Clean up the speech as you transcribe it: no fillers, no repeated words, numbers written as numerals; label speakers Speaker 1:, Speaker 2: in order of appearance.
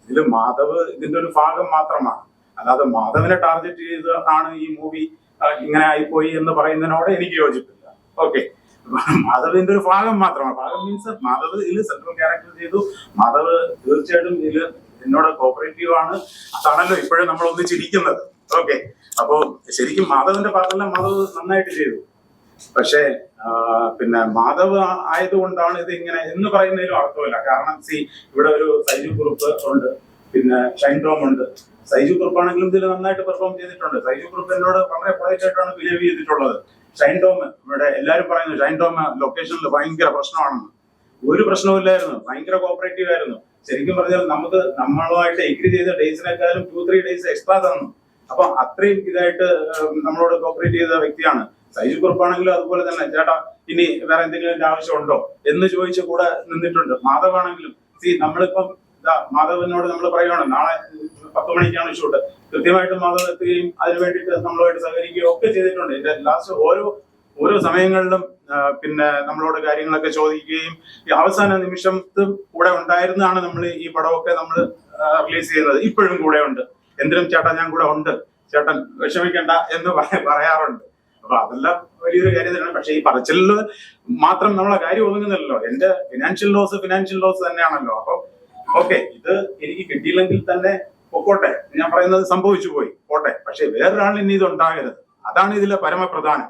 Speaker 1: ഇതിൽ മാധവ് ഇതിന്റെ ഒരു ഭാഗം മാത്രമാണ്. അല്ലാതെ മാധവിനെ ടാർഗറ്റ് ചെയ്ത് ആണ് ഈ മൂവി ഇങ്ങനെ ആയിപ്പോയി എന്ന് പറയുന്നതിനോട് എനിക്ക് യോജിപ്പില്ല. ഓക്കെ, മാധവിന്റെ ഒരു ഭാഗം മാത്രമാണ്. ഭാഗം മീൻസ് മാധവ് ഇതിൽ സെൻട്രൽ ക്യാരക്ടർ ചെയ്തു. മാധവ് തീർച്ചയായിട്ടും ഇതിൽ എന്നോട് കോപ്പറേറ്റീവ് ആണ്. അതാണല്ലോ ഇപ്പോഴും നമ്മൾ ഒന്നിച്ചിരിക്കുന്നത്. ഓക്കെ, അപ്പോ ശരിക്കും മാധവിന്റെ ഭാഗമെല്ലാം മാധവ് നന്നായിട്ട് ചെയ്തു. പക്ഷേ പിന്നെ മാധവ് ആയതുകൊണ്ടാണ് ഇത് ഇങ്ങനെ എന്ന് പറയുന്നതിലും അർത്ഥമില്ല. കാരണം ഇവിടെ ഒരു സൈജു കുറുപ്പ് ഉണ്ട്, പിന്നെ ഷൈൻ ടോം ഉണ്ട്. സൈജു കുറുപ്പാണെങ്കിലും ഇതിൽ നന്നായിട്ട് പെർഫോം ചെയ്തിട്ടുണ്ട്. സൈജു കുറുപ്പ് എന്നോട് വളരെ പൊളൈറ്റ് ആയിട്ടാണ് ബിഹേവ് ചെയ്തിട്ടുള്ളത്. ഷൈൻ ടോം ഇവിടെ എല്ലാവരും പറയുന്നു ഷൈൻ ടോം ലൊക്കേഷനിൽ ഭയങ്കര പ്രശ്നമാണെന്ന്. ഒരു പ്രശ്നവുമില്ലായിരുന്നു, ഭയങ്കര കോപ്പറേറ്റീവ് ആയിരുന്നു. ശരിക്കും പറഞ്ഞാൽ നമ്മളുമായിട്ട് എഗ്രി ചെയ്ത ഡേയ്സിനേക്കാളും 2-3 ഡേയ്സ് എക്സ്ട്രാ തന്നു. അപ്പൊ അത്രയും ഇതായിട്ട് നമ്മളോട് കോപ്പറേറ്റ് ചെയ്ത വ്യക്തിയാണ്. സൈജു കുറുപ്പാണെങ്കിലും അതുപോലെ തന്നെ ചേട്ടാ ഇനി വേറെ എന്തെങ്കിലും ആവശ്യമുണ്ടോ എന്ന് ചോദിച്ച് കൂടെ നിന്നിട്ടുണ്ട്. മാധവാണെങ്കിലും നമ്മളിപ്പം മാധവനോട് നമ്മൾ പറയുകയാണ് നാളെ 10 മണിക്കാണ് ഷൂട്ട്, കൃത്യമായിട്ട് മാധവ് എത്തുകയും അതിനു വേണ്ടിയിട്ട് നമ്മളുമായിട്ട് സഹകരിക്കുകയും ഒക്കെ ചെയ്തിട്ടുണ്ട്. ഇതിന്റെ ലാസ്റ്റ് ഓരോ സമയങ്ങളിലും പിന്നെ നമ്മളോട് കാര്യങ്ങളൊക്കെ ചോദിക്കുകയും അവസാന നിമിഷത്തും കൂടെ ഉണ്ടായിരുന്നാണ് നമ്മൾ ഈ പടമൊക്കെ നമ്മൾ റിലീസ് ചെയ്യുന്നത്. ഇപ്പോഴും കൂടെ ഉണ്ട്. എന്തിനും ചേട്ടാ ഞാൻ കൂടെ ഉണ്ട്, ചേട്ടൻ വിഷമിക്കണ്ട എന്ന് പറയാറുണ്ട്. അപ്പൊ അതെല്ലാം വലിയൊരു കാര്യം തന്നെയാണ്. പക്ഷെ ഈ പറച്ചിലിൽ മാത്രം നമ്മളെ കാര്യം ഒതുങ്ങുന്നില്ലല്ലോ. എന്റെ ഫിനാൻഷ്യൽ ലോസ് തന്നെയാണല്ലോ. അപ്പൊ ഓക്കെ, ഇത് എനിക്ക് കിട്ടിയില്ലെങ്കിൽ തന്നെ പൊക്കോട്ടെ, ഞാൻ പറയുന്നത് സംഭവിച്ചു പോയി പോട്ടെ. പക്ഷെ വേറൊരാളിന് ഇനി ഇത് ഉണ്ടാകരുത്. അതാണ് ഇതിലെ പരമപ്രധാനം.